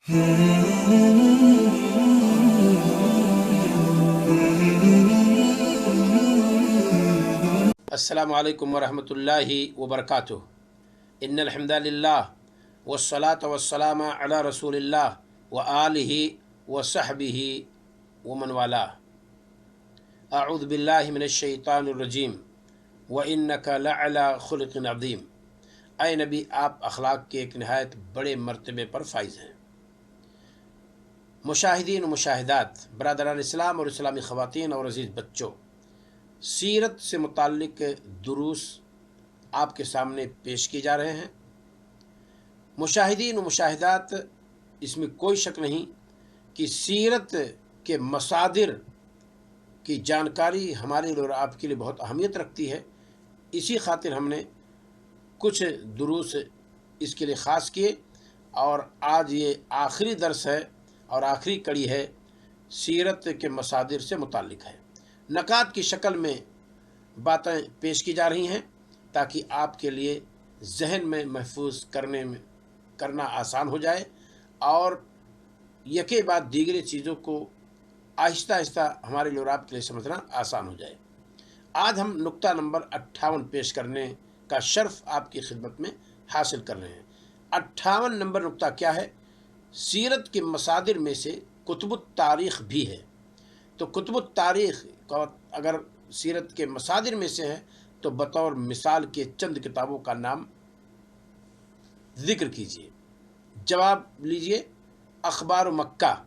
अस्सलामु अलैकुम वरहमतुल्लाहि वबरकातुह। इन्नल हम्दुलिल्लाह वस्सलातु वस्सलामु अला रसूलिल्लाह व आलिहि व सहबिहि व मन वालाह। अऊज़ु बिल्लाहि मिनश शैतानिर रजीम व इन्नका लअला खुलुक़िन अज़ीम। ऐ नबी, आप अखलाक के एक नहायत बड़े मर्तबे पर फाइज हैं। मुशाहिदीन व मुशाहिदात, बरादरान इस्लाम और इस्लामी ख़वातीन और अज़ीज़ बच्चों, सीरत से मुताल्लिक़ दुरूस आपके सामने पेश किए जा रहे हैं। मुशाहिदीन व मुशाहिदात, इसमें कोई शक नहीं कि सीरत के मसादिर की जानकारी हमारे लिए और आपके लिए बहुत अहमियत रखती है। इसी खातिर हमने कुछ दुरूस इसके लिए ख़ास किए और आज ये आखिरी दर्स है और आखिरी कड़ी है, सीरत के मसादिर से मुताल्लिक़ है। नकात की शक्ल में बातें पेश की जा रही हैं ताकि आपके लिए जहन में महफूज करना आसान हो जाए और यके बाद दीगरी चीज़ों को आहिस्ता आहिस्ता हमारे लिए और आपके लिए समझना आसान हो जाए। आज हम नुक्ता नंबर 58 पेश करने का शर्फ आपकी खिदमत में हासिल कर रहे हैं। 58 नंबर नुक्ता क्या है? सीरत के मसादिर में से कुतुबुत तारीख़ भी है। तो कुतुबुत तारीख़ का अगर सीरत के मसादिर में से है तो बतौर मिसाल के चंद किताबों का नाम ज़िक्र कीजिए। जवाब लीजिए, अखबार मक्का।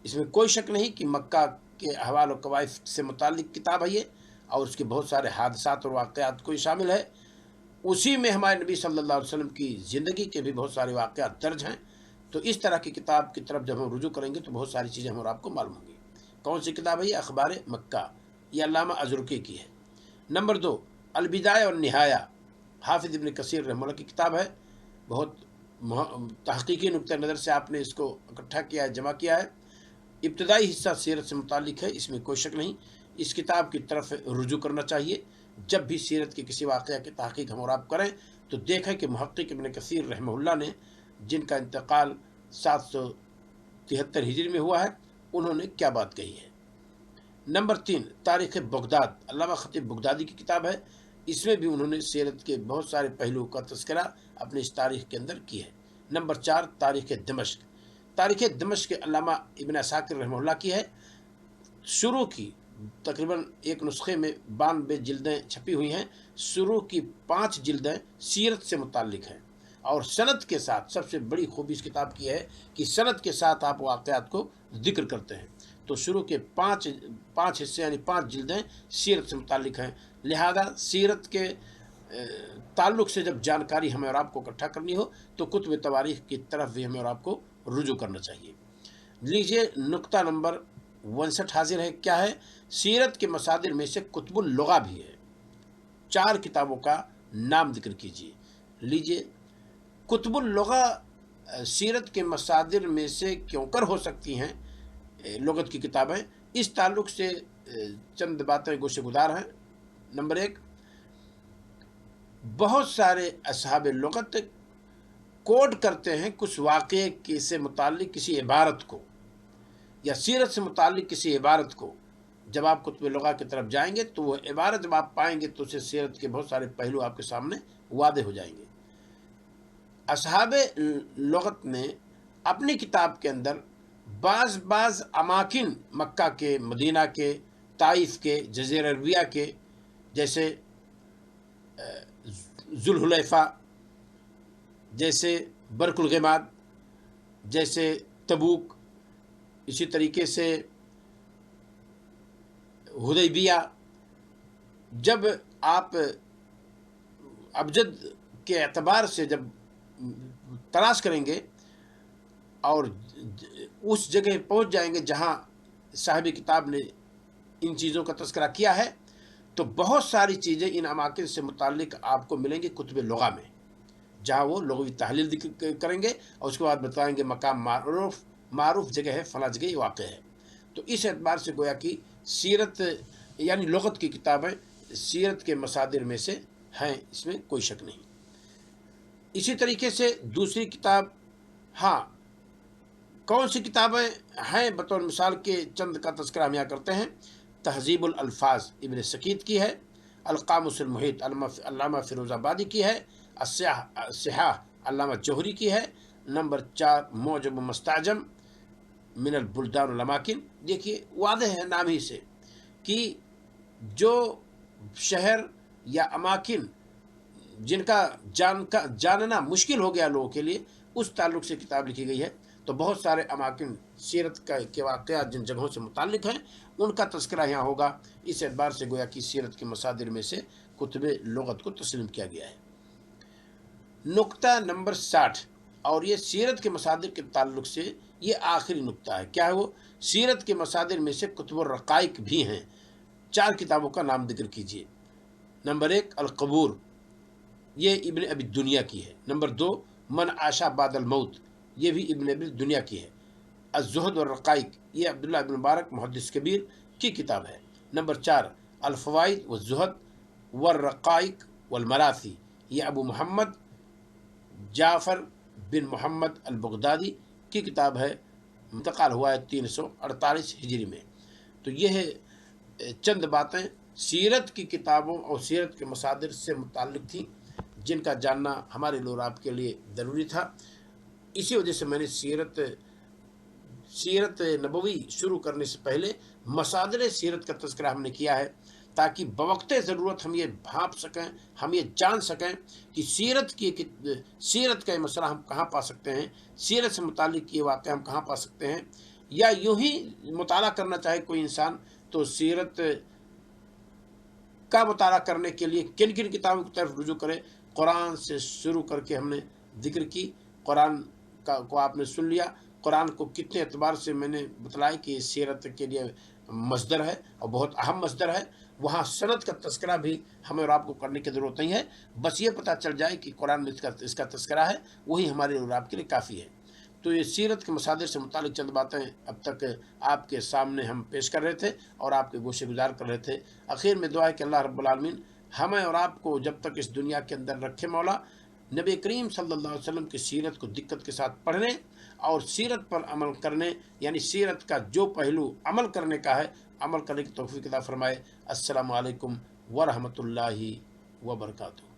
इसमें कोई शक नहीं कि मक्का के अहवाल और कवाइद से मुताल्लिक़ किताब है ये, और उसके बहुत सारे हादसात और वाक़यात को शामिल है। उसी में हमारे नबी सल्लल्लाहु अलैहि वसल्लम की ज़िंदगी के भी बहुत सारे वाक़यात दर्ज हैं। तो इस तरह की किताब की तरफ जब हम रुजू करेंगे तो बहुत सारी चीज़ें हम और आपको मालूम होंगी। कौन सी किताब है ये? अखबार मक्का, ये अल्लामा अज़रुकी की है। नंबर 2, अलबिदाया और निहाया, हाफिज़ इब्न कसीर रहमतुल्लाह की किताब है। बहुत तहक़ीक़ी नुक्ते नज़र से आपने इसको इकट्ठा किया है, जमा किया है। इब्तदाई हिस्सा सीरत से मुताल्लिक़ है, इसमें कोई शक नहीं। इस किताब की तरफ रुजू करना चाहिए। जब भी सीरत के किसी वाक़या की तहक़ीक़ हम और आप करें तो देखें कि मुहक़्क़िक़ इब्न कसीर रहमतुल्लाह ने, जिनका इंतकाल 773 हिजरी में हुआ है, उन्होंने क्या बात कही है। नंबर 3, तारीख़ बगदाद, अल्लामा ख़तीब बगदादी की किताब है। इसमें भी उन्होंने सीरत के बहुत सारे पहलुओं का तज़किरा अपनी इस तारीख़ के अंदर की है। नंबर 4, तारीख़ दमिश्क, तारीख़ दमिश्क के अल्लामा इब्न असाकिर रहमतुल्लाह की है। शुरू की तकरीबन एक नुस्खे में 92 जिल्दें छपी हुई हैं। शुरू की 5 जिल्दें सीरत से मुताल्लिक़ हैं और सनद के साथ, सबसे बड़ी खूबी इस किताब की है कि सनद के साथ आप वाक़यात को ज़िक्र करते हैं। तो शुरू के 5 हिस्से यानी 5 जिल्दें सीरत से मुताल्लिक़ हैं। लिहाजा सीरत के ताल्लुक़ से जब जानकारी हमें और आपको इकट्ठा करनी हो तो कुतुब तवारीख़ की तरफ भी हमें और आपको रुजू करना चाहिए। लीजिए, नुक्ता नंबर 62 हाजिर है। क्या है? सीरत के मसादिर में से कुतुबुल लुग़ा भी है। 4 किताबों का नाम जिक्र कीजिए। लीजिए, कुतुबुल लुग़ा सीरत के मसादिर में से क्यों कर हो सकती हैं लुग़त की किताबें, इस ताल्लुक़ से चंद बातें गोशे गुदार हैं। नंबर 1, बहुत सारे असहाब लुग़त कोट करते हैं कुछ वाक़े से मुताल्लिक़ किसी इबारत को या सीरत से मुताल्लिक़ किसी इबारत को। जब आप कुतुब लुग़ा की तरफ जाएंगे तो वो इबारत जब आप पाएंगे तो उससे सीरत के बहुत सारे पहलू आपके सामने वादे हो जाएंगे। असहाब लुग़त ने अपनी किताब के अंदर बाज़ अमाकिन मक्का के, मदीना के, ताइफ के, जज़ीरा अरबिया के, जैसे ज़ुल्हुलैफ़ा, जैसे बरकुल ग़िमाद, जैसे तबूक, इसी तरीके से हुदैबिया। जब आप अबजद के एतबार से जब तलाश करेंगे और उस जगह पहुंच जाएंगे जहां साहिब किताब ने इन चीज़ों का तज़किरा किया है, तो बहुत सारी चीज़ें इन अमाकिन से मुताल्लिक़ आपको मिलेंगी कुतुब लुग़ा में, जहाँ वो लुग़वी तहलील जिक्र करेंगे और उसके बाद बताएंगे मकाम मारूफ जगह है, फला जगह ये वाक़ है। तो इस एतबार से गोया कि सीरत यानी लुग़त की किताबें सीरत के मसादिर में से हैं, इसमें कोई शक नहीं। इसी तरीके से दूसरी किताब हाँ, कौन सी किताबें हैं बतौर मिसाल के चंद का तज़किरा हम यहाँ करते हैं। तहज़ीबुल अल्फाज इब्न सकीत की है, अलक़ामुसुल मुहीत अल्लामा फ़िरोज़ाबादी की है, अस्सिहाह अल्लामा जोहरी की है। नंबर 4 मौजम मुस्ताजम मिनल बुल्दान वल अमाकिन। देखिए वाज़ेह है नाम ही से कि जो शहर या अमाकिन जिनका जानना मुश्किल हो गया लोगों के लिए, उस ताल्लुक़ से किताब लिखी गई है। तो बहुत सारे अमाकिन सीरत के वाक़यात जिन जगहों से मुताल्लिक़ हैं उनका तज़किरा यहाँ होगा। इस एतबार से गोया कि सीरत के मसादिर में से कुतुब लुग़त को तस्लीम किया गया है। नुक्ता नंबर 60, और ये सीरत के मसादिर के ताल्लुक़ से ये आखिरी नुक्ता है। क्या है वो? सीरत के मसादिर में से कुतुब रक़ाइक़ भी हैं। 4 किताबों का नाम ज़िक्र कीजिए। नंबर 1 अल-क़बूर, ये इब्न अबी दुनिया की है। नंबर 2 मन आशा बादल मौत, ये भी इब्न अबी दुनिया की है। अज़्ज़ुहद व रक़ाइक़, ये अब्दुल्लाह इब्न मुबारक मुहद्दिस कबीर की किताब है। नंबर 4 अल-फ़वाइद व ज़ुहद व रक़ाइक़ वल मरासी, ये अबू मोहम्मद जाफ़र बिन मोहम्मद अल-बगदादी की किताब है। इंतकाल हुआ है 348 हिजरी में। तो ये है चंद बातें सीरत की किताबों और सीरत के मसादिर से मुताल्लिक़ थी, जिनका जानना हमारे लिए और आपके लिए ज़रूरी था। इसी वजह से मैंने सीरत नबवी शुरू करने से पहले मसादिर सीरत का तज़किरा हमने किया है, ताकि बवक़्ते ज़रूरत हम ये भांप सकें, हम ये जान सकें कि सीरत का मसला हम कहाँ पा सकते हैं, सीरत से मुताल्लिक़ ये वाक़या हम कहाँ पा सकते हैं। या यूँ ही मुताला करना चाहे कोई इंसान तो सीरत का मुताला करने के लिए किन किन किताबों की तरफ रुजू करें। कुरान से शुरू करके हमने ज़िक्र की, कुरान को आपने सुन लिया। कुरान को कितने एतबार से मैंने बतलाया कि सीरत के लिए मस्दर है और बहुत अहम मस्दर है। वहाँ सनद का तज़किरा भी हमें और आपको करने की ज़रूरत नहीं है। बस ये पता चल जाए कि कुरान में इसका तज़किरा है, वही हमारे और आपके लिए काफ़ी है। तो ये सीरत के मसादिर से मुतालिक चंद बातें अब तक आपके सामने हम पेश कर रहे थे और आपके गोशे गुजार कर रहे थे। आखिर में दुआ है कि अल्लाह रब्बुल आलमीन हमें और आपको जब तक इस दुनिया के अंदर रखे मौला, नबी करीम सल्लल्लाहु अलैहि वसल्लम की सीरत को दिक्कत के साथ पढ़ने और सीरत पर अमल करने, यानी सीरत का जो पहलू अमल करने का है, अमल करने की तौफीक अता फरमाए। अस्सलामु अलैकुम व रहमतुल्लाहि व बरकातुहू।